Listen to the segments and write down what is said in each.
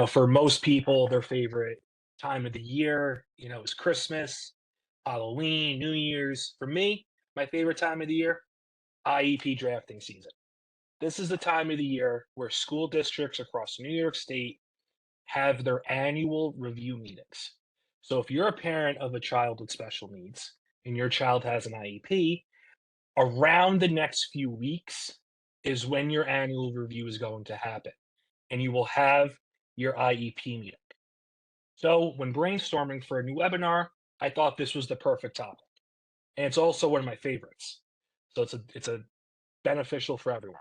For most people, their favorite time of the year, is Christmas, Halloween, New Year's. For me, my favorite time of the year, IEP drafting season. This is the time of the year where school districts across New York State have their annual review meetings. So if you're a parent of a child with special needs and your child has an IEP, around the next few weeks is when your annual review is going to happen, and you will have your IEP meeting. So when brainstorming for a new webinar, I thought this was the perfect topic. And it's also one of my favorites. So it's a beneficial for everyone.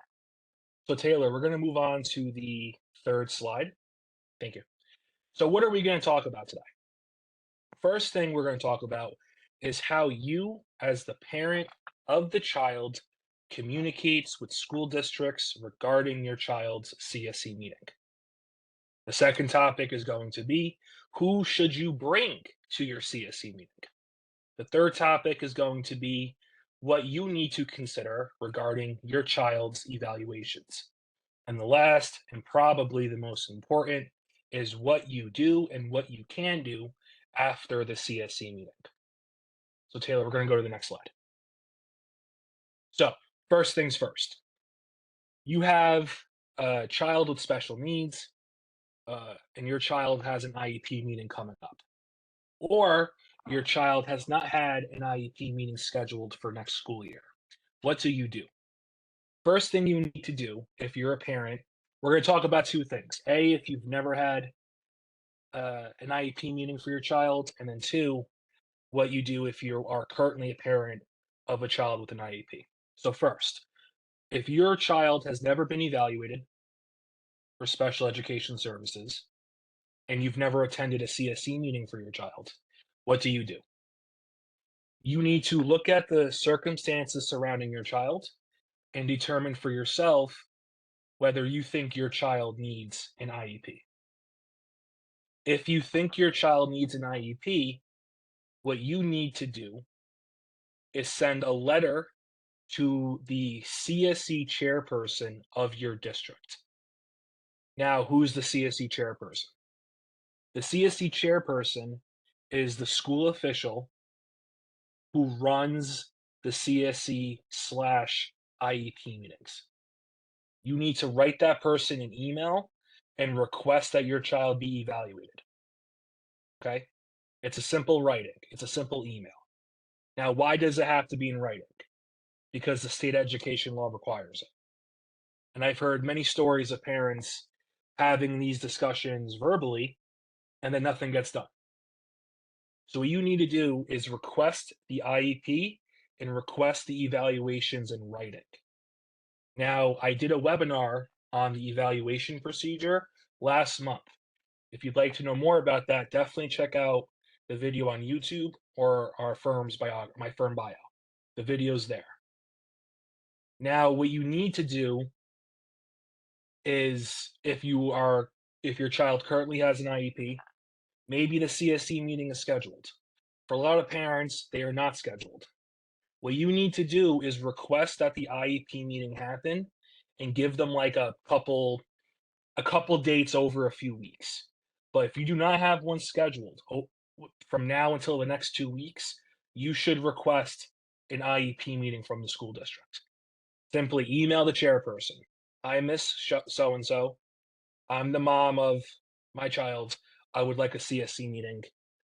So Taylor, we're going to move on to the third slide. Thank you. So what are we going to talk about today? First thing we're going to talk about is how you, as the parent of the child, communicates with school districts regarding your child's CSE meeting. The second topic is going to be who should you bring to your CSE meeting? The third topic is going to be what you need to consider regarding your child's evaluations. And the last, and probably the most important, is what you do and what you can do after the CSE meeting. So Taylor, we're going to go to the next slide. So first things first, you have a child with special needs, and your child has an IEP meeting coming up, or your child has not had an IEP meeting scheduled for next school year. What do you do? First thing you need to do if you're a parent, we're going to talk about two things. A, if you've never had an IEP meeting for your child, and then two, what you do if you are currently a parent of a child with an IEP. So first, if your child has never been evaluated for special education services and you've never attended a CSE meeting for your child, what do? You need to look at the circumstances surrounding your child and determine for yourself whether you think your child needs an IEP. If you think your child needs an IEP, what you need to do is send a letter to the CSE chairperson of your district. Now, who's the CSE chairperson? The CSE chairperson is the school official who runs the CSE/IEP meetings. You need to write that person an email and request that your child be evaluated. Okay? It's a simple writing. It's a simple email. Now, why does it have to be in writing? Because the state education law requires it. And I've heard many stories of parents having these discussions verbally, and then nothing gets done. So what you need to do is request the IEP and request the evaluations in writing. Now, I did a webinar on the evaluation procedure last month. If you'd like to know more about that, definitely check out the video on YouTube or our firm's bio, my firm bio. The video's there. Now, what you need to do is if your child currently has an IEP, maybe the CSE meeting is scheduled. For a lot of parents, they are not scheduled. What you need to do is request that the IEP meeting happen and give them like a couple dates over a few weeks. But if you do not have one scheduled from now until the next 2 weeks, you should request an IEP meeting from the school district. Simply email the chairperson. Hi, Miss So-and-so. I'm the mom of my child. I would like a CSE meeting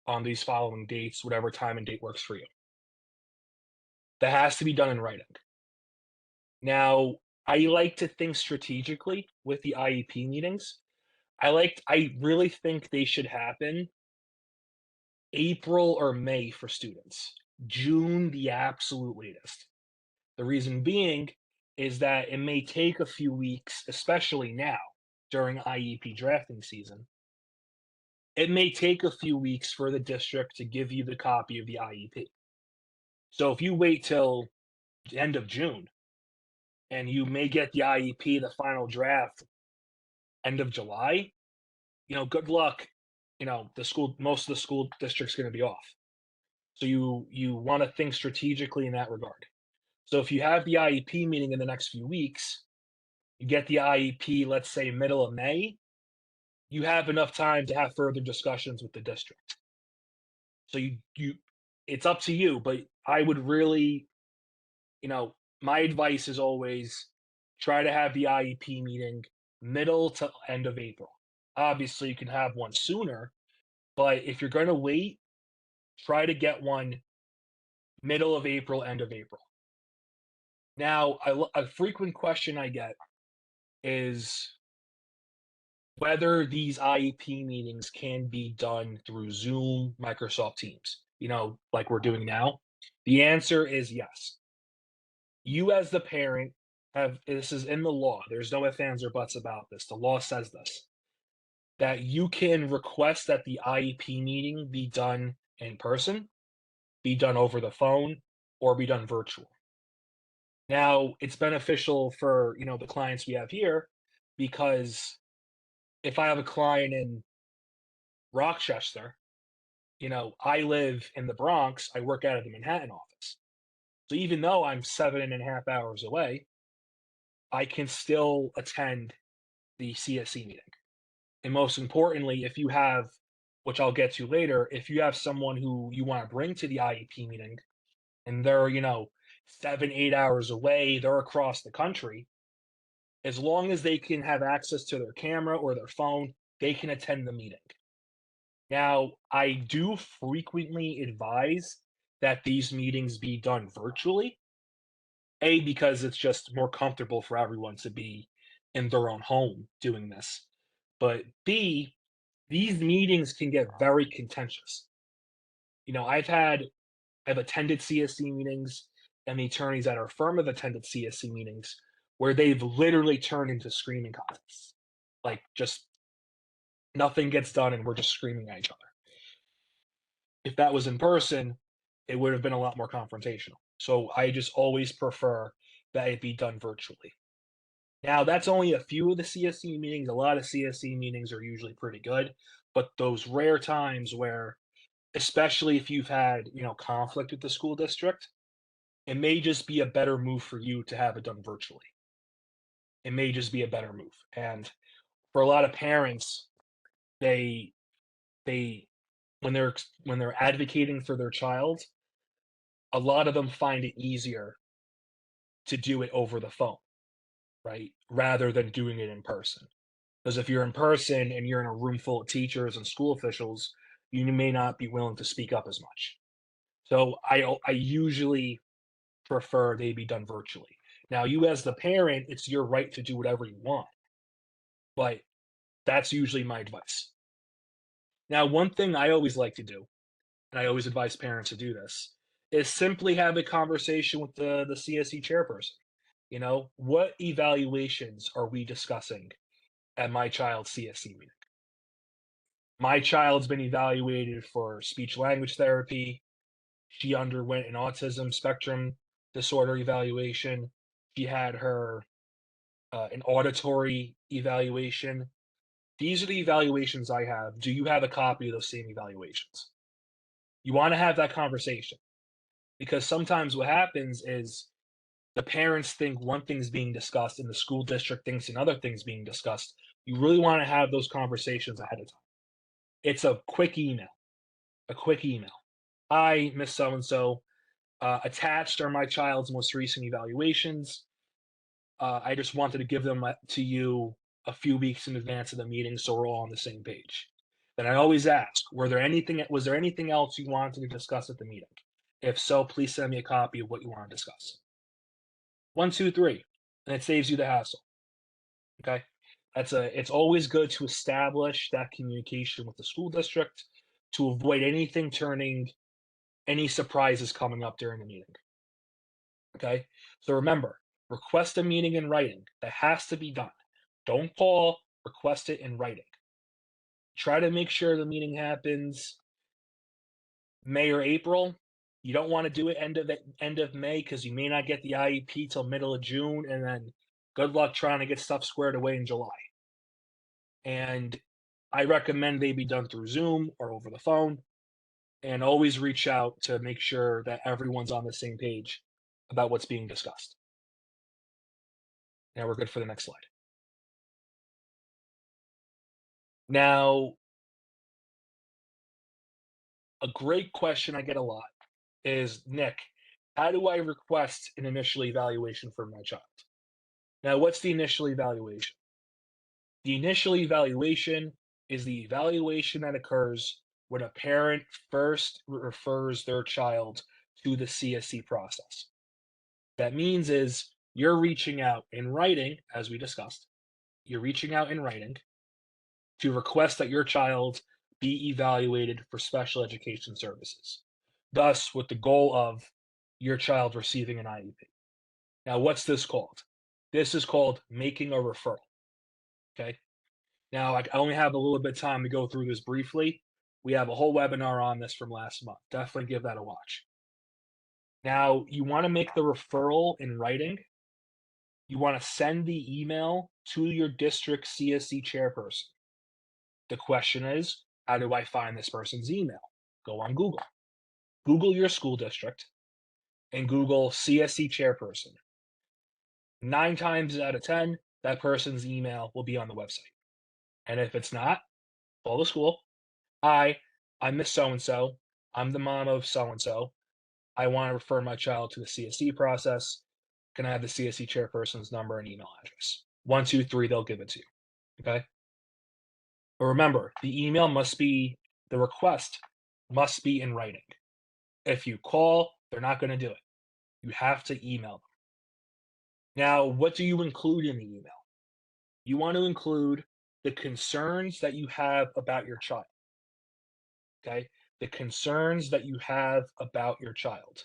on these following dates, whatever time and date works for you. That has to be done in writing. Now, I like to think strategically with the IEP meetings. I really think they should happen April or May for students. June, the absolute latest. The reason being is that it may take a few weeks, especially now during IEP drafting season. It may take a few weeks for the district to give you the copy of the IEP. So if you wait till the end of June and you may get the IEP, the final draft, end of July, good luck. Most of the school district's going to be off. So you want to think strategically in that regard. So if you have the IEP meeting in the next few weeks, you get the IEP, let's say middle of May, you have enough time to have further discussions with the district. So you it's up to you, but I would really, you know, my advice is always try to have the IEP meeting middle to end of April. Obviously, you can have one sooner, but if you're going to wait, try to get one middle of April, end of April. Now, a frequent question I get is whether these IEP meetings can be done through Zoom, Microsoft Teams, like we're doing now. The answer is yes. You, as the parent, this is in the law. There's no ifs, ands, or buts about this. The law says this, that you can request that the IEP meeting be done in person, be done over the phone, or be done virtual. Now, it's beneficial for, the clients we have here because if I have a client in Rochester, I live in the Bronx, I work out of the Manhattan office. So even though I'm 7.5 hours away, I can still attend the CSE meeting. And most importantly, if you have, which I'll get to later, if you have someone who you want to bring to the IEP meeting and they're, 7, 8 hours away, they're across the country, as long as they can have access to their camera or their phone, they can attend the meeting. Now, I do frequently advise that these meetings be done virtually. A, because it's just more comfortable for everyone to be in their own home doing this. But B, these meetings can get very contentious. You know, I've attended CSC meetings, and the attorneys at our firm have attended CSC meetings where they've literally turned into screaming contests. Like, just nothing gets done and we're just screaming at each other. If that was in person, it would have been a lot more confrontational. So I just always prefer that it be done virtually. Now, that's only a few of the CSE meetings. A lot of CSE meetings are usually pretty good, but those rare times where, especially if you've had, conflict with the school district, it may just be a better move for you to have it done virtually. It may just be a better move. And for a lot of parents, they they when they're advocating for their child, a lot of them find it easier to do it over the phone, right? Rather than doing it in person. Because if you're in person and you're in a room full of teachers and school officials, you may not be willing to speak up as much. So I usually prefer they be done virtually. Now, you as the parent, it's your right to do whatever you want, but that's usually my advice. Now, one thing I always like to do, and I always advise parents to do this, is simply have a conversation with the CSE chairperson. What evaluations are we discussing at my child's CSE meeting? My child's been evaluated for speech language therapy. She underwent an autism spectrum disorder evaluation. She had her an auditory evaluation. These are the evaluations I have. Do you have a copy of those same evaluations? You want to have that conversation because sometimes what happens is the parents think one thing's being discussed and the school district thinks another thing's being discussed. You really want to have those conversations ahead of time. It's a quick email. A quick email. Hi, Miss So and so. Attached are my child's most recent evaluations. I just wanted to give them to you a few weeks in advance of the meeting so we're all on the same page. Then I always ask, was there anything else you wanted to discuss at the meeting? If so, please send me a copy of what you want to discuss. 1, 2, 3, and it saves you the hassle. Okay, it's always good to establish that communication with the school district to avoid anything turning any surprises coming up during the meeting. Okay, so remember, request a meeting in writing. That has to be done. Don't call, request it in writing. Try to make sure the meeting happens May or April. You don't want to do it end of May because you may not get the IEP till middle of June, and then good luck trying to get stuff squared away in July. And I recommend they be done through Zoom or over the phone, and always reach out to make sure that everyone's on the same page about what's being discussed. Now we're good for the next slide. Now, a great question I get a lot is, Nick, how do I request an initial evaluation for my child? Now, what's the initial evaluation? The initial evaluation is the evaluation that occurs when a parent first refers their child to the CSE process. That means is you're reaching out in writing, as we discussed, you're reaching out in writing to request that your child be evaluated for special education services, thus, with the goal of your child receiving an IEP. Now, what's this called? This is called making a referral. Okay. Now, I only have a little bit of time to go through this briefly. We have a whole webinar on this from last month. Definitely give that a watch. Now, you want to make the referral in writing. You want to send the email to your district CSE chairperson. The question is, how do I find this person's email? Go on Google. Google your school district and Google CSE chairperson. 9 times out of 10, that person's email will be on the website. And if it's not, call the school. Hi, I'm Miss So and so. I'm the mom of so and so. I want to refer my child to the CSE process. Can I have the CSE chairperson's number and email address? 1, 2, 3, they'll give it to you. Okay. But remember, the request must be in writing. If you call, they're not going to do it. You have to email them. Now, what do you include in the email? You want to include the concerns that you have about your child. Okay. The concerns that you have about your child.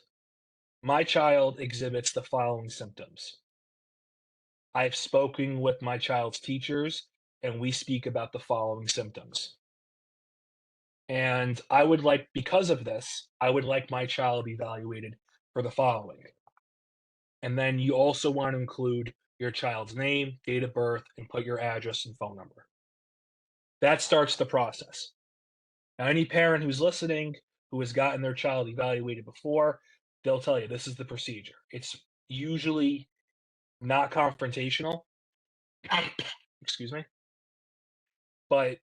My child exhibits the following symptoms. I've spoken with my child's teachers and we speak about the following symptoms. And because of this, I would like my child evaluated for the following. And then you also want to include your child's name, date of birth, and put your address and phone number. That starts the process. Now, any parent who's listening who has gotten their child evaluated before, they'll tell you this is the procedure. It's usually not confrontational, excuse me, but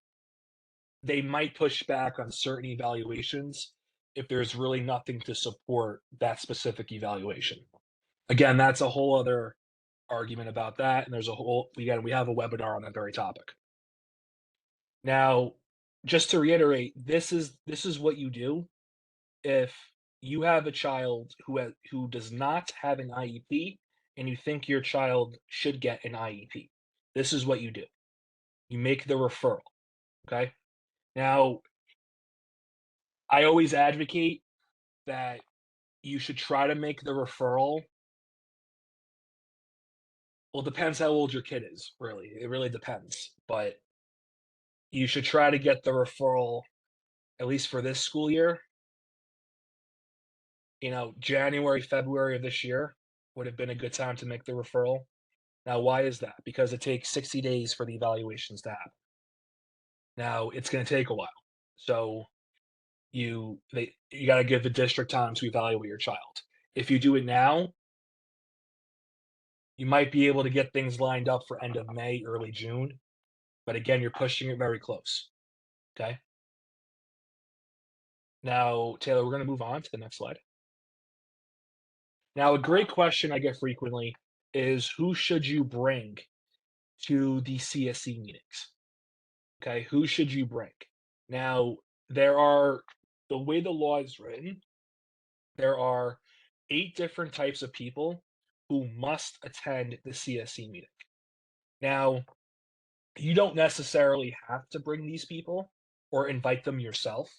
they might push back on certain evaluations if there's really nothing to support that specific evaluation. Again, that's a whole other argument about that, and we have a webinar on that very topic. Now, just to reiterate, this is what you do if you have a child who does not have an IEP and you think your child should get an IEP. This is what you do. You make the referral, okay? Now, I always advocate that you should try to make the referral. Well, it depends how old your kid is, really. It really depends. But you should try to get the referral, at least for this school year. January, February of this year would have been a good time to make the referral. Now, why is that? Because it takes 60 days for the evaluations to happen. Now, it's going to take a while. So you got to give the district time to evaluate your child. If you do it now, you might be able to get things lined up for end of May, early June. But again, you're pushing it very close. Okay. Now, Taylor, we're going to move on to the next slide. Now, a great question I get frequently is, who should you bring to the CSE meetings? Okay, who should you bring? Now, the way the law is written, there are 8 different types of people who must attend the CSE meeting. Now, you don't necessarily have to bring these people or invite them yourself.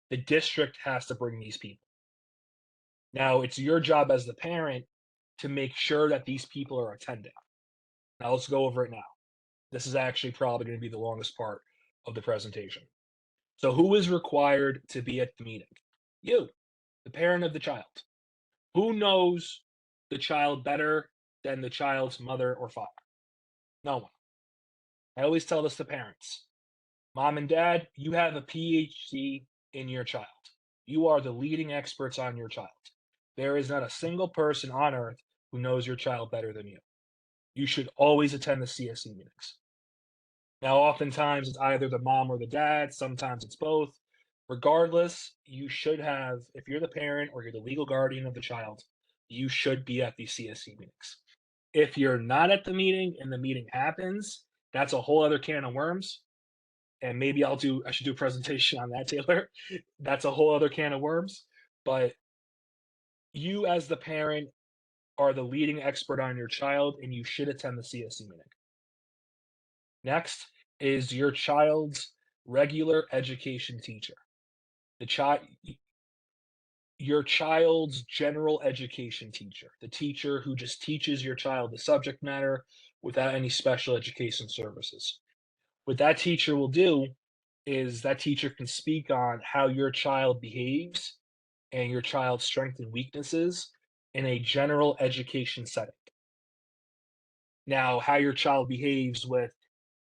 The district has to bring these people. Now, it's your job as the parent to make sure that these people are attending. Now, let's go over it now. This is actually probably going to be the longest part of the presentation. So, who is required to be at the meeting? You, the parent of the child. Who knows the child better than the child's mother or father? No one. I always tell this to parents. Mom and dad, you have a PhD in your child. You are the leading experts on your child. There is not a single person on earth who knows your child better than you. You should always attend the CSE meetings. Now, oftentimes it's either the mom or the dad, sometimes it's both. Regardless, you should have, if you're the parent or you're the legal guardian of the child, you should be at these CSE meetings. If you're not at the meeting and the meeting happens, that's a whole other can of worms. And maybe I should do a presentation on that, Taylor. That's a whole other can of worms. But you, as the parent, are the leading expert on your child, and you should attend the CSE meeting. Next is your child's regular education teacher. The child your child's general education teacher, the teacher who just teaches your child the subject matter without any special education services. What that teacher will do is that teacher can speak on how your child behaves and your child's strengths and weaknesses in a general education setting. Now, how your child behaves with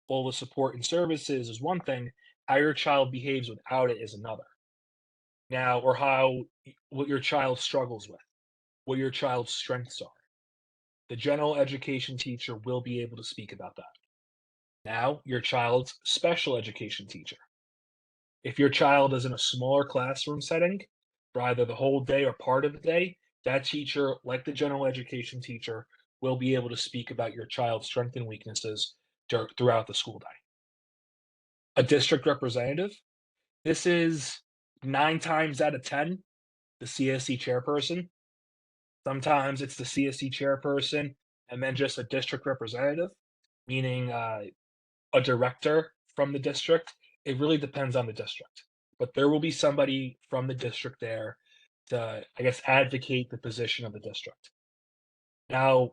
all the support and services is one thing, how your child behaves without it is another. Now, or what your child struggles with, what your child's strengths are. The general education teacher will be able to speak about that. Now, your child's special education teacher. If your child is in a smaller classroom setting, for either the whole day or part of the day, that teacher, like the general education teacher, will be able to speak about your child's strengths and weaknesses throughout the school day. A district representative, this is 9 times out of 10 the CSE chairperson. Sometimes it's the CSE chairperson and then just a district representative, meaning a director from the district. It really depends on the district, but there will be somebody from the district there to, I guess, advocate the position of the district. Now,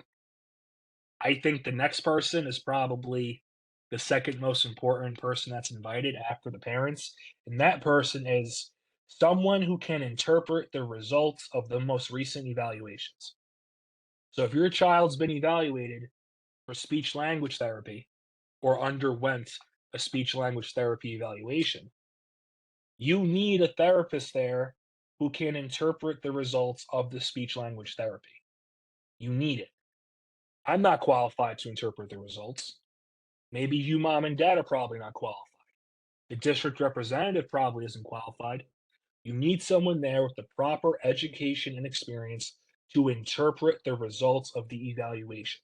I think the next person is probably the second most important person that's invited after the parents, and that person is someone who can interpret the results of the most recent evaluations. So if your child's been evaluated for speech language therapy or underwent a speech language therapy evaluation, you need a therapist there who can interpret the results of the speech language therapy. You need it. I'm not qualified to interpret the results. Maybe you, mom, and dad are probably not qualified. The district representative probably isn't qualified. You need someone there with the proper education and experience to interpret the results of the evaluation.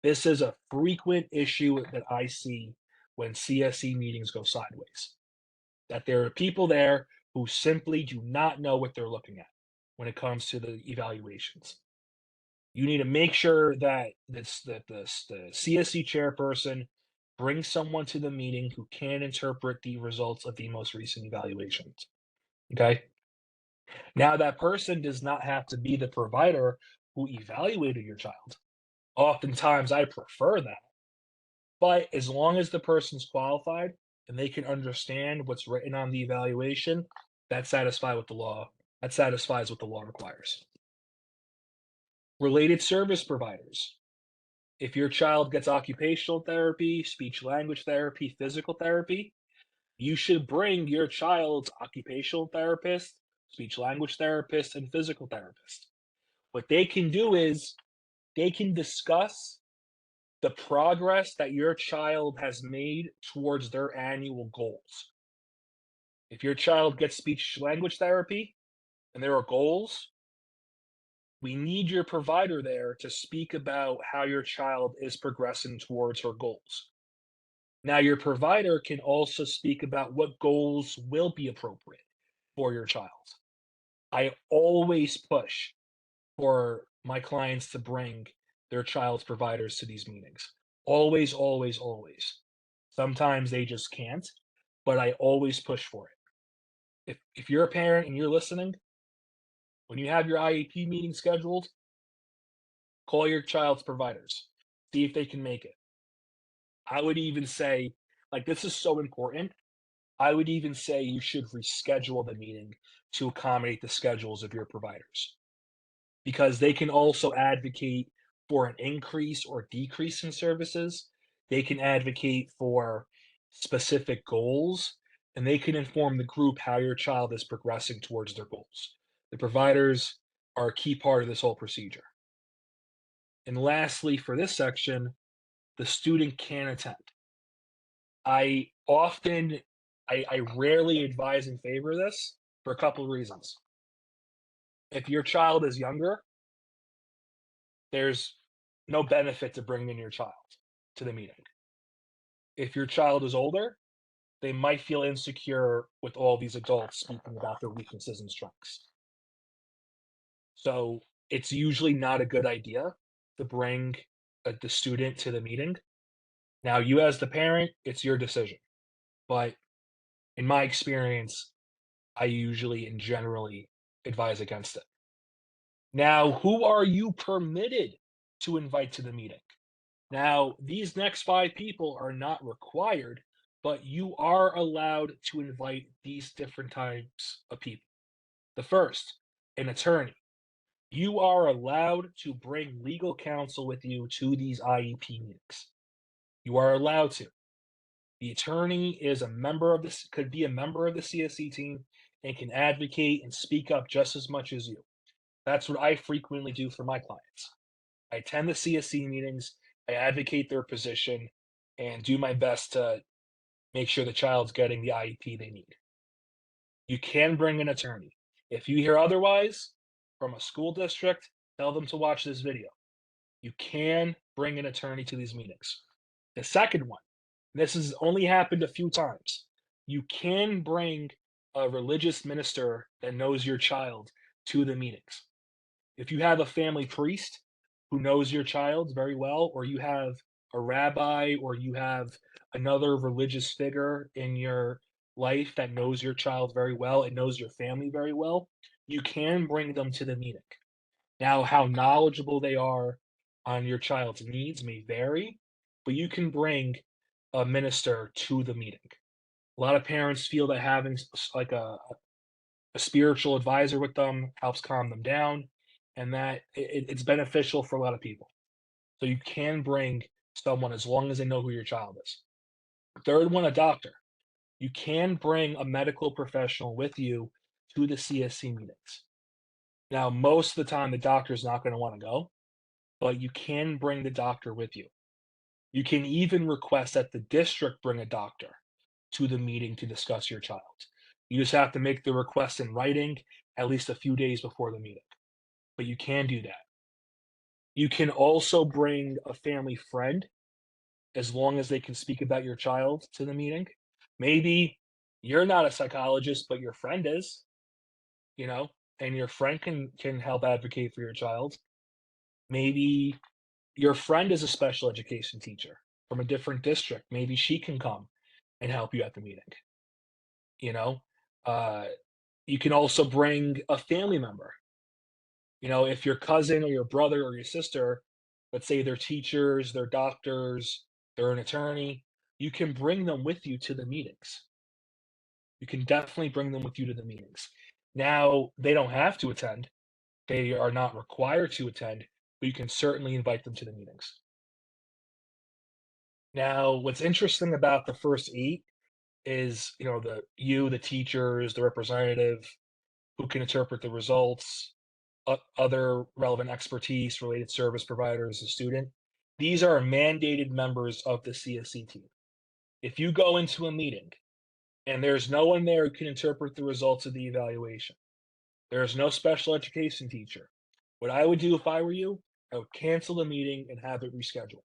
This is a frequent issue that I see when CSE meetings go sideways. That there are people there who simply do not know what they're looking at when it comes to the evaluations. You need to make sure that the CSE chairperson brings someone to the meeting who can interpret the results of the most recent evaluations. Okay. Now, that person does not have to be the provider who evaluated your child. Oftentimes, I prefer that. But as long as the person's qualified and they can understand what's written on the evaluation, that satisfies what the law requires. Related service providers. If your child gets occupational therapy, speech language therapy, physical therapy, you should bring your child's occupational therapist, speech language therapist, and physical therapist. What they can do is they can discuss the progress that your child has made towards their annual goals. If your child gets speech language therapy and there are goals, we need your provider there to speak about how your child is progressing towards her goals. Now, your provider can also speak about what goals will be appropriate for your child. I always push for my clients to bring their child's providers to these meetings. Always, always, always. Sometimes they just can't, but I always push for it. If you're a parent and you're listening, when you have your IEP meeting scheduled, call your child's providers. See if they can make it. I would even say, like, this is so important. I would even say you should reschedule the meeting to accommodate the schedules of your providers because they can also advocate for an increase or decrease in services. They can advocate for specific goals and they can inform the group how your child is progressing towards their goals. The providers are a key part of this whole procedure. And lastly, for this section, the student can attend. I often I rarely advise in favor of this for a couple of reasons. If your child is younger, there's no benefit to bringing your child to the meeting. If your child is older, they might feel insecure with all these adults speaking about their weaknesses and strengths. So it's usually not a good idea to bring the student to the meeting. Now, you as the parent, it's your decision. But in my experience, I usually and generally advise against it. Now, who are you permitted to invite to the meeting? Now, these next five people are not required, but you are allowed to invite these different types of people. The first, an attorney. You are allowed to bring legal counsel with you to these IEP meetings. You are allowed to. The attorney is a member of this, could be a member of the CSE team and can advocate and speak up just as much as you. That's what I frequently do for my clients. I attend the CSE meetings, I advocate their position, and do my best to make sure the child's getting the IEP they need. You can bring an attorney. If you hear otherwise from a school district, tell them to watch this video. You can bring an attorney to these meetings. The second one, this has only happened a few times. You can bring a religious minister that knows your child to the meetings. If you have a family priest who knows your child very well, or you have a rabbi, or you have another religious figure in your life that knows your child very well and knows your family very well, you can bring them to the meeting. Now, how knowledgeable they are on your child's needs may vary, but you can bring a minister to the meeting. A lot of parents feel that having like a spiritual advisor with them helps calm them down, and that it's beneficial for a lot of people. So you can bring someone as long as they know who your child is. Third one, a doctor. You can bring a medical professional with you to the CSC meetings. Now, most of the time, the doctor's not going to want to go, but you can bring the doctor with you. You can even request that the district bring a doctor to the meeting to discuss your child. You just have to make the request in writing at least a few days before the meeting, but you can do that. You can also bring a family friend as long as they can speak about your child to the meeting. Maybe you're not a psychologist, but your friend is, you know, and your friend can help advocate for your child. Maybe your friend is a special education teacher from a different district. Maybe she can come and help you at the meeting. You know, uh, you can also bring a family member. You know, if your cousin or your brother or your sister, let's say they're teachers, they're doctors, they're an attorney, you can bring them with you to the meetings. You can definitely bring them with you to the meetings. Now, they don't have to attend. They are not required to attend, but you can certainly invite them to the meetings. Now, what's interesting about the first 8 is, the teachers, the representative who can interpret the results, other relevant expertise, related service providers, the student. These are mandated members of the CSC team. If you go into a meeting and there's no one there who can interpret the results of the evaluation, there is no special education teacher. What I would do if I were you, I would cancel the meeting and have it rescheduled.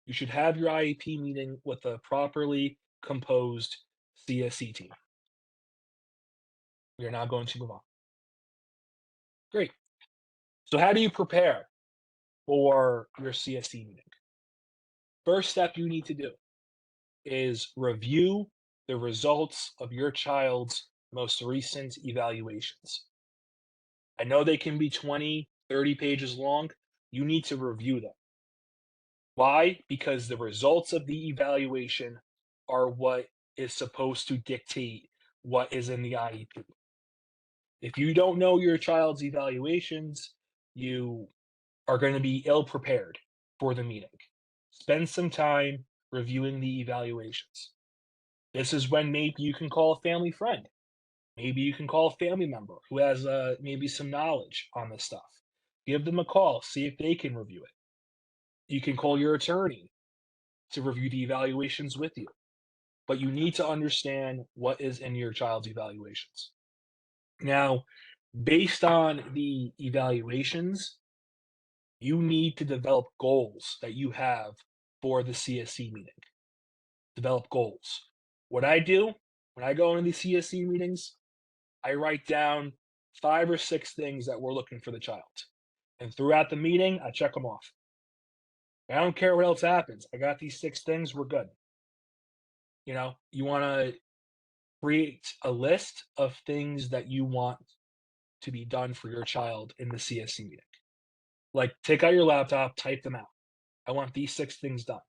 You should have your IEP meeting with a properly composed CSC team. We are now going to move on. Great. So, how do you prepare for your CSC meeting? First step you need to do is review the results of your child's most recent evaluations. I know they can be 20, 30 pages long. You need to review them. Why? Because the results of the evaluation are what is supposed to dictate what is in the IEP. If you don't know your child's evaluations, you are going to be ill prepared for the meeting. Spend some time reviewing the evaluations. This is when maybe you can call a family friend. Maybe you can call a family member who has maybe some knowledge on this stuff. Give them a call, see if they can review it. You can call your attorney to review the evaluations with you. but you need to understand what is in your child's evaluations. Now, based on the evaluations, you need to develop goals that you have for the CSC meeting. Develop goals. What I do when I go into these CSC meetings, I write down 5 or 6 things that we're looking for the child. And throughout the meeting, I check them off. I don't care what else happens. I got these 6 things, we're good. You want to create a list of things that you want to be done for your child in the CSC meeting. Like, take out your laptop, type them out. I want these 6 things done.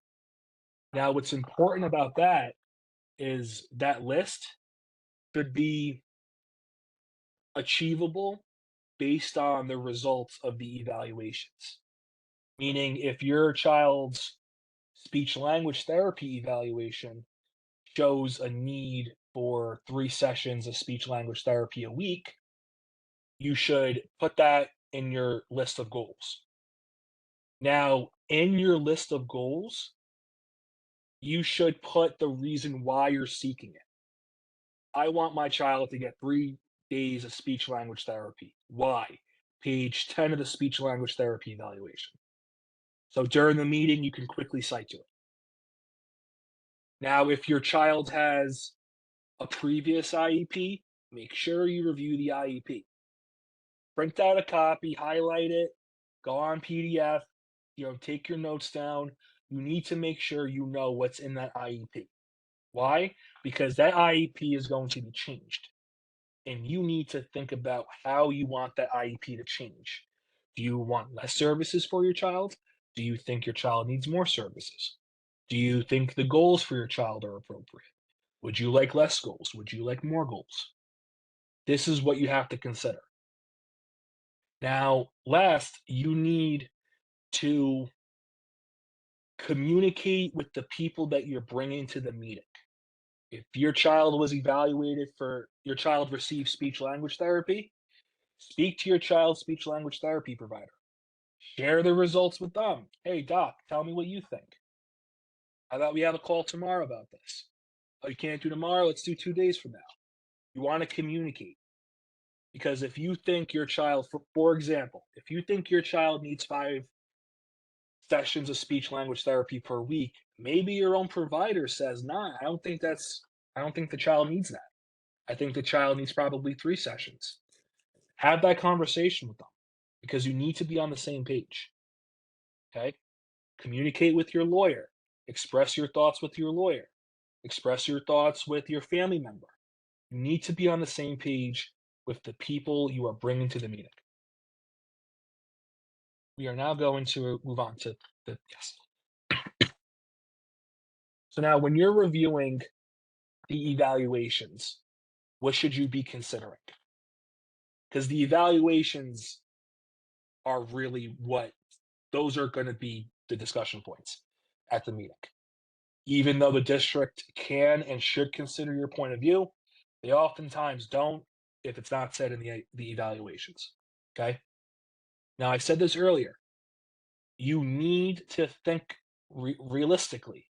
Now, what's important about that is that list should be achievable based on the results of the evaluations. Meaning, if your child's speech language therapy evaluation shows a need for 3 sessions of speech language therapy a week, you should put that in your list of goals. Now, in your list of goals, you should put the reason why you're seeking it. I want my child to get 3 days of speech language therapy. Why? Page 10 of the speech language therapy evaluation. So during the meeting, you can quickly cite to it. Now, if your child has a previous IEP, make sure you review the IEP. Print out a copy, highlight it, go on PDF, take your notes down. You need to make sure you know what's in that IEP. Why? Because that IEP is going to be changed. And you need to think about how you want that IEP to change. Do you want less services for your child? Do you think your child needs more services? Do you think the goals for your child are appropriate? Would you like less goals? Would you like more goals? This is what you have to consider. Now, last, you need to communicate with the people that you're bringing to the meeting. If your child your child received speech language therapy, speak to your child's speech language therapy provider. Share the results with them. Hey, doc, tell me what you think. How about we have a call tomorrow about this? Oh, you can't do tomorrow? Let's do 2 days from now. You want to communicate. Because if you think your child, for example, if you think your child needs 5 sessions of speech language therapy per week, maybe your own provider says, nah, I don't think the child needs that. I think the child needs probably 3 sessions. Have that conversation with them because you need to be on the same page. Okay? Communicate with your lawyer. Express your thoughts with your lawyer. Express your thoughts with your family member. You need to be on the same page with the people you are bringing to the meeting. We are now going to move on to yes. So now when you're reviewing the evaluations, what should you be considering? Because the evaluations are really those are going to be the discussion points at the meeting. Even though the district can and should consider your point of view, they oftentimes don't if it's not said in the evaluations. Okay. Now, I said this earlier. You need to think realistically.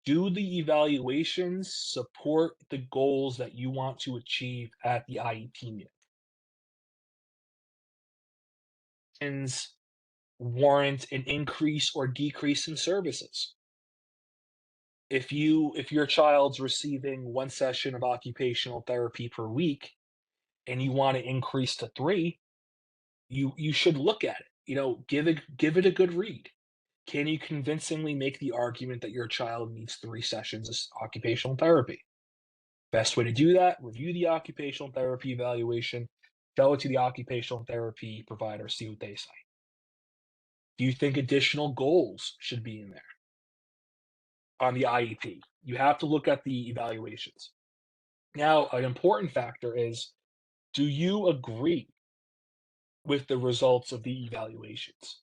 Do the evaluations support the goals that you want to achieve at the IEP meeting? And warrant an increase or decrease in services. If your child's receiving 1 session of occupational therapy per week and you want to increase to 3, you should look at it. Give it a good read. Can you convincingly make the argument that your child needs 3 sessions of occupational therapy? Best way to do that, review the occupational therapy evaluation, show it to the occupational therapy provider, see what they say. Do you think additional goals should be in there on the IEP? You have to look at the evaluations. Now, an important factor is, do you agree with the results of the evaluations?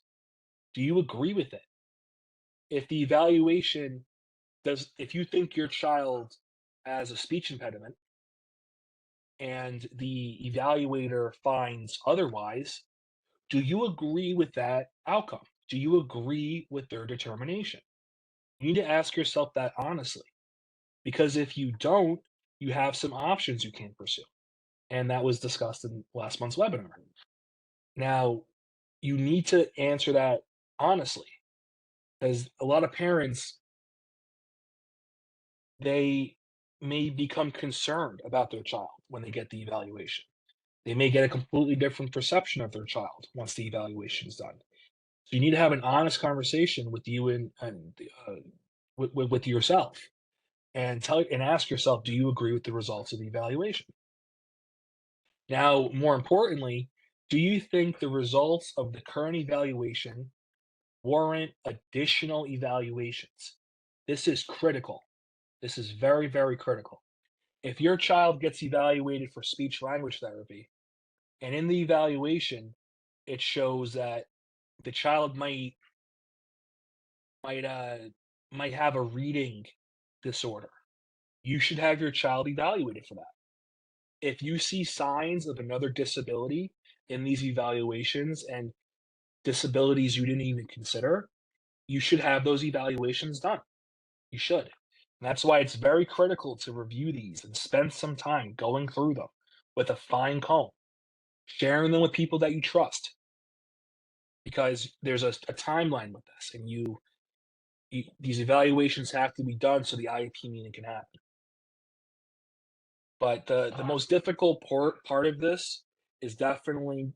Do you agree with it? If the evaluation if you think your child has a speech impediment and the evaluator finds otherwise, do you agree with that outcome? Do you agree with their determination? You need to ask yourself that honestly. Because if you don't, you have some options you can pursue. And that was discussed in last month's webinar. Now, you need to answer that honestly, because a lot of parents, they may become concerned about their child when they get the evaluation. They may get a completely different perception of their child once the evaluation is done. So you need to have an honest conversation with you and with yourself and tell and ask yourself, do you agree with the results of the evaluation? Now, more importantly, do you think the results of the current evaluation warrant additional evaluations? This is critical. This is very, very critical. If your child gets evaluated for speech language therapy, and in the evaluation, it shows that the child might uh might have a reading disorder, you should have your child evaluated for that. If you see signs of another disability in these evaluations and disabilities you didn't even consider, you should have those evaluations done. You should. And that's why it's very critical to review these and spend some time going through them with a fine comb, sharing them with people that you trust, because there's a timeline with this, and these evaluations have to be done so the IEP meeting can happen. But the most difficult part of this is definitely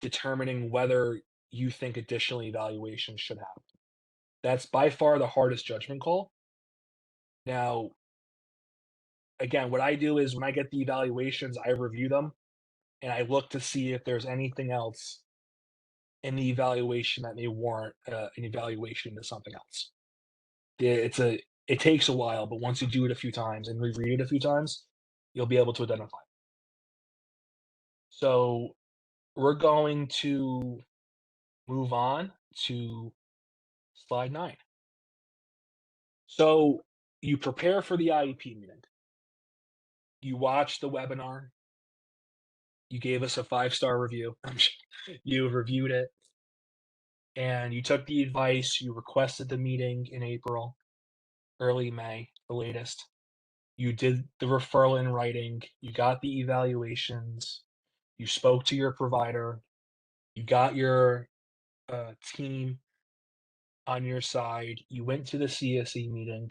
determining whether you think additional evaluations should happen. That's by far the hardest judgment call. Now, again, what I do is when I get the evaluations, I review them and I look to see if there's anything else in the evaluation that may warrant an evaluation into something else. It takes a while, but once you do it a few times and reread it a few times, you'll be able to identify. So we're going to move on to slide 9. So you prepare for the IEP meeting. You watch the webinar. You gave us a 5-star review. You reviewed it and you took the advice. You requested the meeting in April, early May, the latest. You did the referral in writing. You got the evaluations. You spoke to your provider. You got your team on your side. You went to the CSE meeting,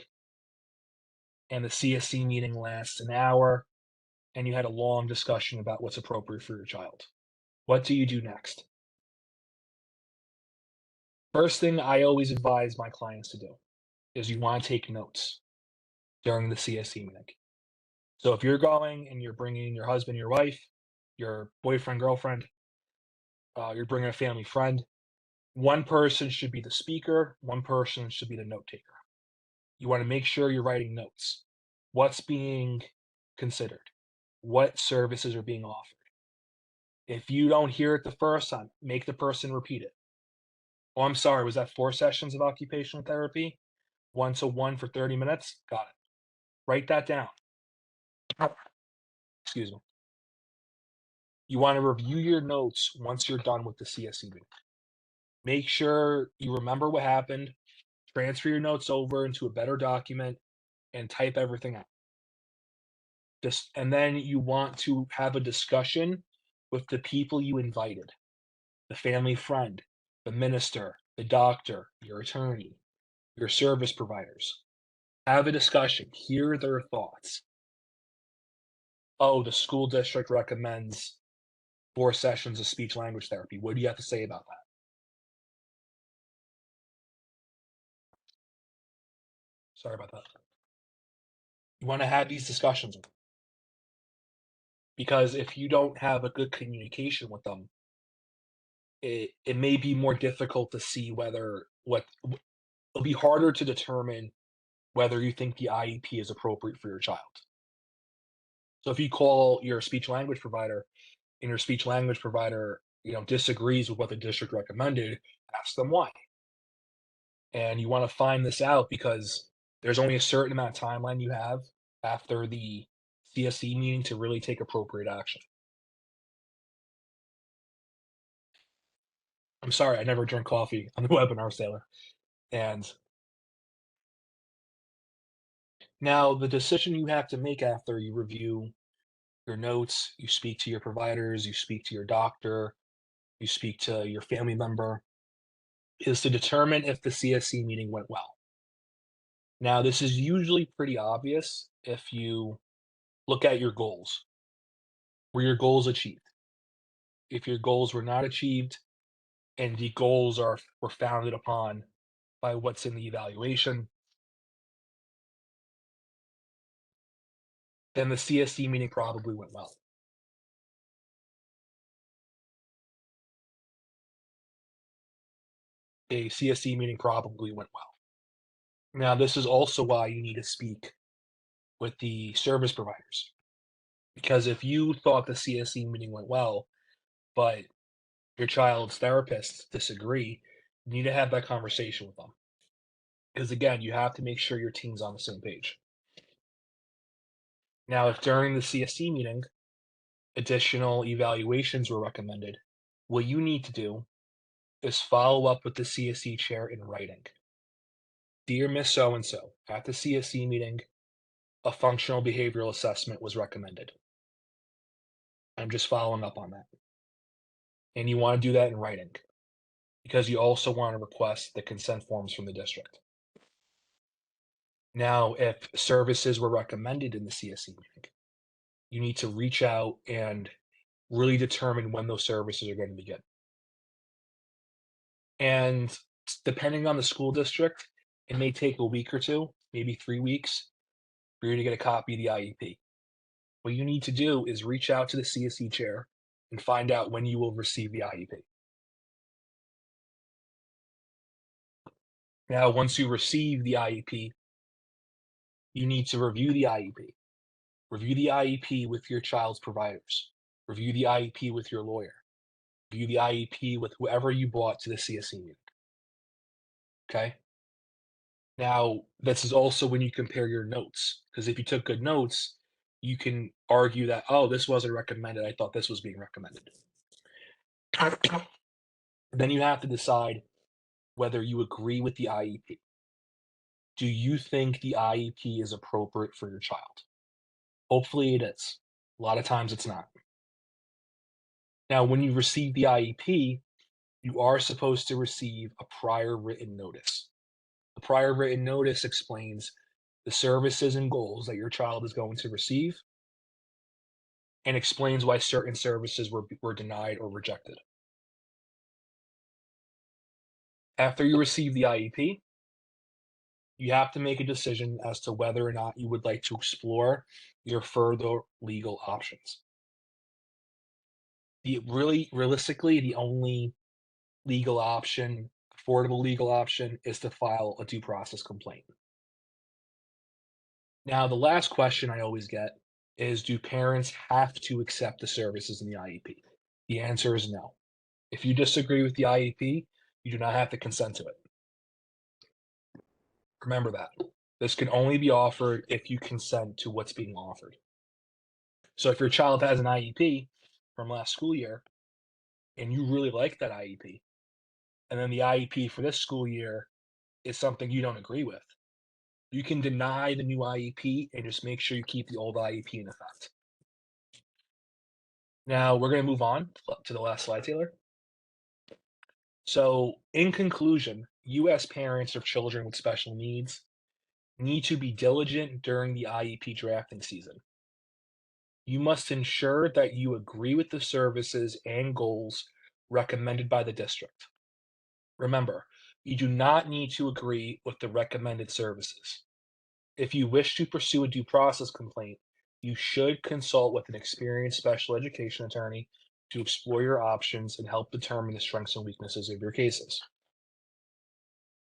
and the CSE meeting lasts an hour, and you had a long discussion about what's appropriate for your child. What do you do next? First thing I always advise my clients to do is you want to take notes during the CSE meeting. So if you're going and you're bringing your husband, your wife, your boyfriend, girlfriend, you're bringing a family friend, one person should be the speaker, one person should be the note taker. You want to make sure you're writing notes. What's being considered? What services are being offered? If you don't hear it the first time, make the person repeat it. Oh, I'm sorry, was that 4 sessions of occupational therapy? 1-to-1 for 30 minutes? Got it. Write that down. Excuse me. You want to review your notes once you're done with the CSE meeting. Make sure you remember what happened, transfer your notes over into a better document, and type everything out. And then you want to have a discussion with the people you invited, the family friend, the minister, the doctor, your attorney, your service providers. Have a discussion, hear their thoughts. Oh, the school district recommends 4 sessions of speech language therapy. What do you have to say about that? Sorry about that. You want to have these discussions with them, because if you don't have a good communication with them, it may be more difficult to see whether it'll be harder to determine whether you think the IEP is appropriate for your child. So if you call your speech language provider and your speech language provider, disagrees with what the district recommended, ask them why. And you want to find this out because there's only a certain amount of timeline you have after the CSE meeting to really take appropriate action. I'm sorry, I never drink coffee on the webinar, Sailor. And Now, the decision you have to make after you review your notes, you speak to your providers, you speak to your doctor, you speak to your family member, is to determine if the CSE meeting went well. Now, this is usually pretty obvious if you look at your goals. Were your goals achieved? If your goals were not achieved and the goals were founded upon by what's in the evaluation, then the CSE meeting probably went well. A CSE meeting probably went well. Now, this is also why you need to speak with the service providers. Because if you thought the CSE meeting went well, but your child's therapists disagree, you need to have that conversation with them. Because again, you have to make sure your team's on the same page. Now, if during the CSE meeting, additional evaluations were recommended, what you need to do is follow up with the CSE chair in writing. Dear Miss So and so, at the CSE meeting, a functional behavioral assessment was recommended. I'm just following up on that. And you want to do that in writing because you also want to request the consent forms from the district. Now, if services were recommended in the CSE meeting, you need to reach out and really determine when those services are going to begin. And depending on the school district, it may take a week or two, maybe 3 weeks for you to get a copy of the IEP. What you need to do is reach out to the CSE chair and find out when you will receive the IEP. Now, once you receive the IEP, you need to review the IEP. Review the IEP with your child's providers. Review the IEP with your lawyer. Review the IEP with whoever you brought to the CSE meeting. Okay? Now, this is also when you compare your notes, because if you took good notes, you can argue that, oh, this wasn't recommended. I thought this was being recommended. Then you have to decide whether you agree with the IEP. Do you think the IEP is appropriate for your child? Hopefully it is. A lot of times it's not. Now, when you receive the IEP, you are supposed to receive a prior written notice. The prior written notice explains the services and goals that your child is going to receive and explains why certain services were denied or rejected. After you receive the IEP, you have to make a decision as to whether or not you would like to explore your further legal options. Realistically, the only legal option, affordable legal option, is to file a due process complaint. Now, the last question I always get is, do parents have to accept the services in the IEP? The answer is no. If you disagree with the IEP, you do not have to consent to it. Remember that. This can only be offered if you consent to what's being offered. So if your child has an IEP from last school year and you really like that IEP, and then the IEP for this school year is something you don't agree with, you can deny the new IEP and just make sure you keep the old IEP in effect. Now we're going to move on to the last slide, Taylor. So, in conclusion, you as parents of children with special needs need to be diligent during the IEP drafting season. You must ensure that you agree with the services and goals recommended by the district. Remember, you do not need to agree with the recommended services. If you wish to pursue a due process complaint, you should consult with an experienced special education attorney to explore your options and help determine the strengths and weaknesses of your cases.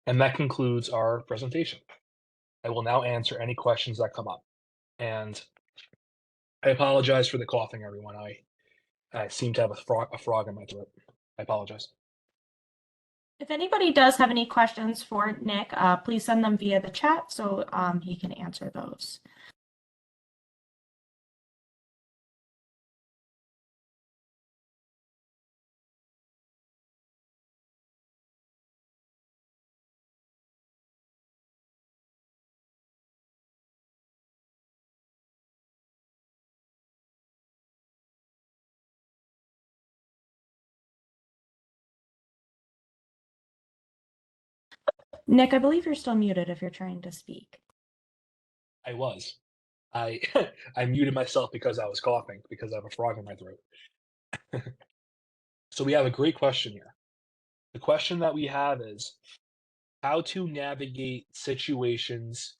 And that concludes our presentation. I will now answer any questions that come up. And I apologize for the coughing, everyone. I seem to have a frog in my throat. I apologize. If anybody does have any questions for Nick, please send them via the chat so he can answer those. Nick, I believe you're still muted if you're trying to speak. I was. I I muted myself because I was coughing because I have a frog in my throat. So we have a great question here. The question that we have is how to navigate situations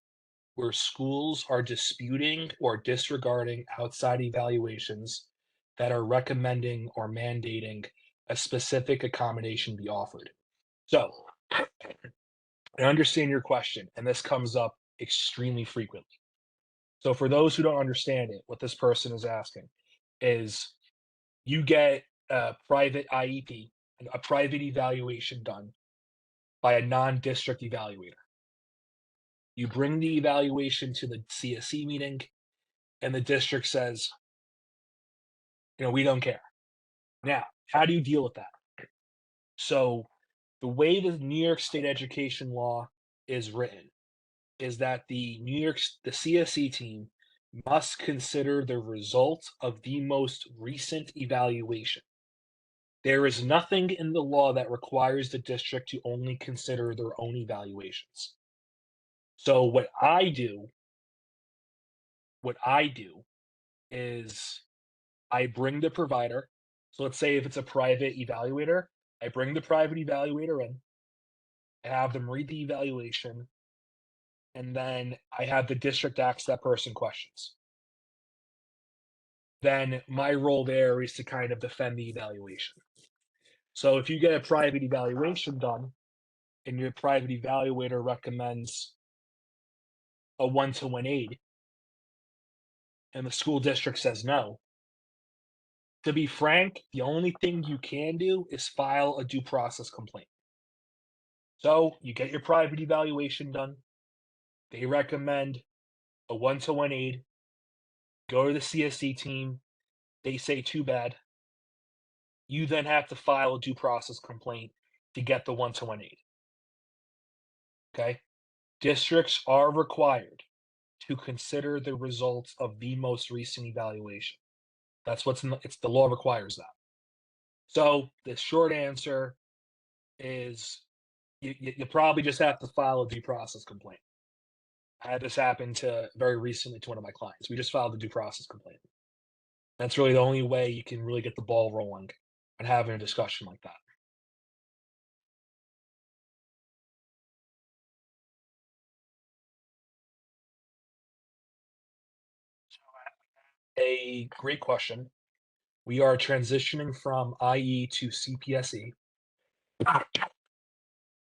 where schools are disputing or disregarding outside evaluations that are recommending or mandating a specific accommodation be offered. So I understand your question, and this comes up extremely frequently. So for those who don't understand it, what this person is asking is you get a private IEP, a private evaluation done by a non-district evaluator. You bring the evaluation to the CSE meeting, and the district says, we don't care. Now, how do you deal with that? So the way the New York State education law is written is that the CSE team must consider the result of the most recent evaluation. There is nothing in the law that requires the district to only consider their own evaluations. So what I do is I bring the provider. So let's say if it's a private evaluator, I bring the private evaluator in, I have them read the evaluation, and then I have the district ask that person questions. Then my role there is to kind of defend the evaluation. So if you get a private evaluation done and your private evaluator recommends a 1-to-1 aid and the school district says no, to be frank, the only thing you can do is file a due process complaint. So you get your private evaluation done. They recommend a 1-to-1 aid. Go to the CSE team. They say too bad. You then have to file a due process complaint to get the 1-to-1 aid. Okay? Districts are required to consider the results of the most recent evaluation. That's the law requires that. So the short answer is you probably just have to file a due process complaint. I had this happen very recently to one of my clients. We just filed a due process complaint. That's really the only way you can really get the ball rolling and having a discussion like that. A great question. We are transitioning from IE to CPSE.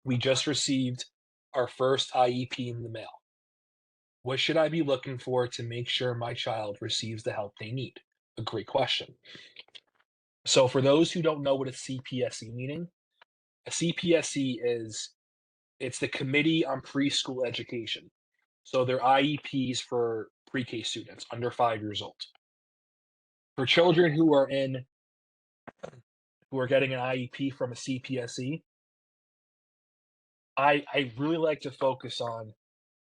We just received our first IEP in the mail. What should I be looking for to make sure my child receives the help they need? A great question. So for those who don't know what a CPSE meaning, a CPSE it's the Committee on Preschool Education. So they're IEPs for pre-K students under 5 years old. For children who are getting an IEP from a CPSE, I really like to focus on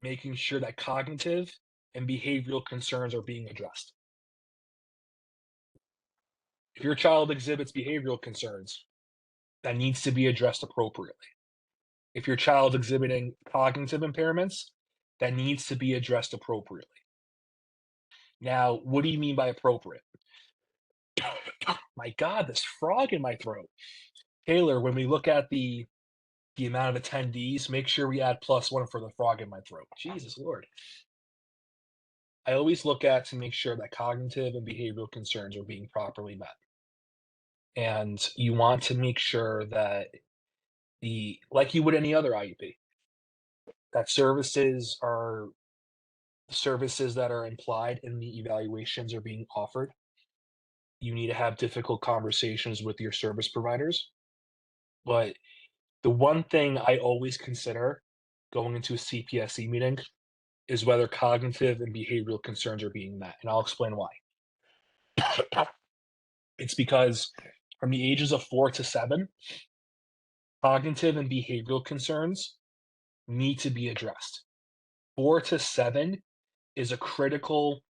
making sure that cognitive and behavioral concerns are being addressed. If your child exhibits behavioral concerns, that needs to be addressed appropriately. If your child's exhibiting cognitive impairments, that needs to be addressed appropriately. Now, what do you mean by appropriate? My God, this frog in my throat. Taylor, when we look at the amount of attendees, make sure we add +1 for the frog in my throat. Jesus Lord. I always look at to make sure that cognitive and behavioral concerns are being properly met. And you want to make sure that like you would any other IEP, that services that are implied in the evaluations are being offered. You need to have difficult conversations with your service providers. But the one thing I always consider going into a CPSE meeting is whether cognitive and behavioral concerns are being met, and I'll explain why. It's because from the ages of 4 to 7, cognitive and behavioral concerns need to be addressed. 4 to 7 is a critical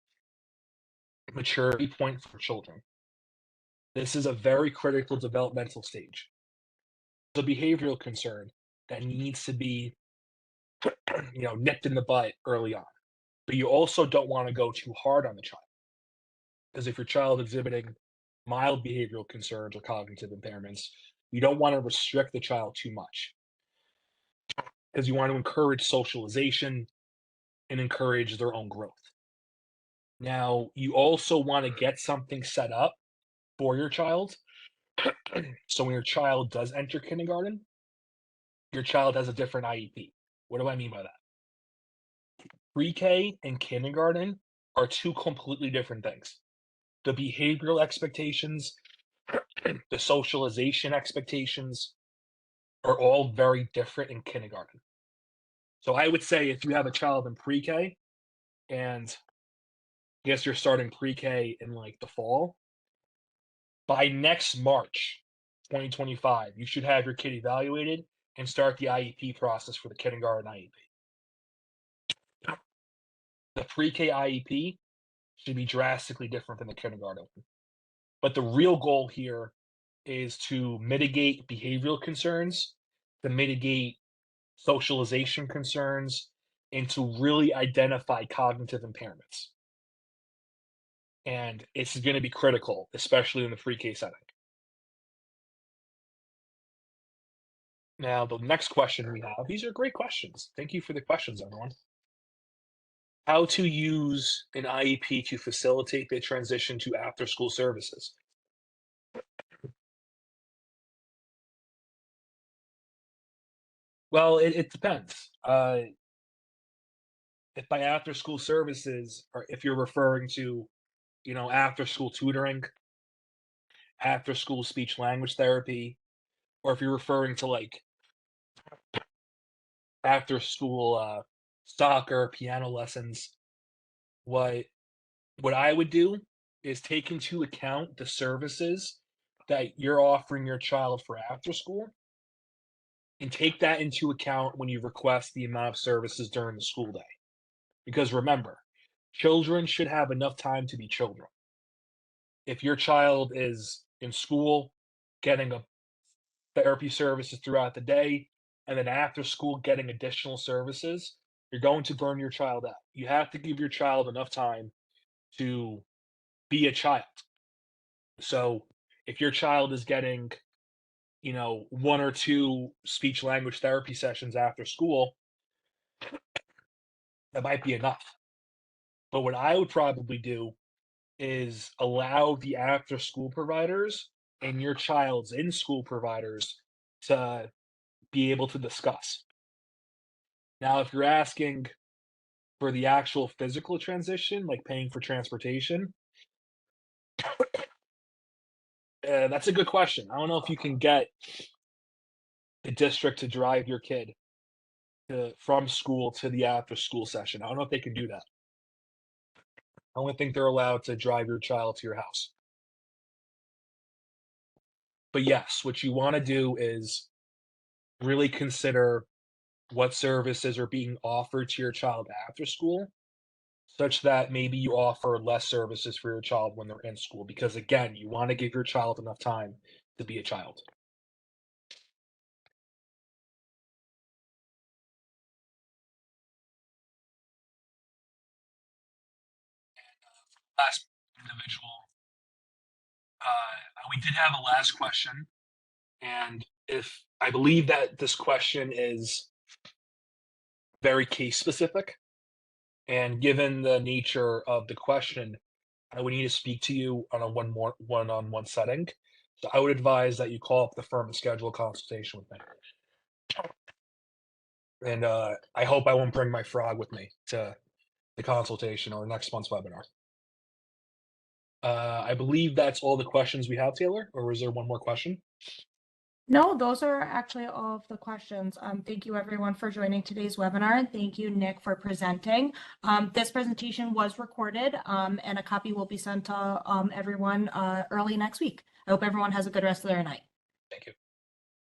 maturity point for children. This is a very critical developmental stage. The behavioral concern that needs to be nipped in the butt early on. But you also don't want to go too hard on the child, because if your child exhibiting mild behavioral concerns or cognitive impairments, you don't want to restrict the child too much, because you want to encourage socialization and encourage their own growth. Now, you also want to get something set up for your child. So when your child does enter kindergarten, your child has a different IEP. What do I mean by that? Pre-K and kindergarten are two completely different things. The behavioral expectations, the socialization expectations are all very different in kindergarten. So I would say if you have a child in pre-K and I guess you're starting pre-K in like the fall, by next March 2025, you should have your kid evaluated and start the IEP process for the kindergarten IEP. The pre-K IEP should be drastically different than the kindergarten one. But the real goal here is to mitigate behavioral concerns, to mitigate socialization concerns, and to really identify cognitive impairments. And it's going to be critical, especially in the pre-K setting. Now, the next question we have, these are great questions. Thank you for the questions, everyone. How to use an IEP to facilitate the transition to after-school services. Well, it depends. If by after-school services, or if you're referring to, after-school tutoring, after-school speech language therapy, or if you're referring to like after-school soccer, piano lessons, what what I would do is take into account the services that you're offering your child for after school and take that into account when you request the amount of services during the school day. Because remember, children should have enough time to be children. If your child is in school getting a therapy services throughout the day and then after school getting additional services, you're going to burn your child out. You have to give your child enough time to be a child. So if your child is getting, one or two speech language therapy sessions after school, that might be enough. But what I would probably do is allow the after school providers and your child's in school providers to be able to discuss. Now, if you're asking for the actual physical transition, like paying for transportation, that's a good question. I don't know if you can get the district to drive your kid from school to the after school session. I don't know if they can do that. I only think they're allowed to drive your child to your house. But yes, what you want to do is really consider what services are being offered to your child after school, such that maybe you offer less services for your child when they're in school. Because again, you want to give your child enough time to be a child. Last individual, we did have a last question, and if I believe that this question is very case specific, and given the nature of the question, I would need to speak to you on a one-on-one setting. So I would advise that you call up the firm and schedule a consultation with me. And I hope I won't bring my frog with me to the consultation or next month's webinar. I believe that's all the questions we have, Taylor, or is there one more question? No, those are actually all of the questions. Thank you everyone for joining today's webinar, and thank you, Nick, for presenting. This presentation was recorded, and a copy will be sent to everyone early next week. I hope everyone has a good rest of their night. Thank you.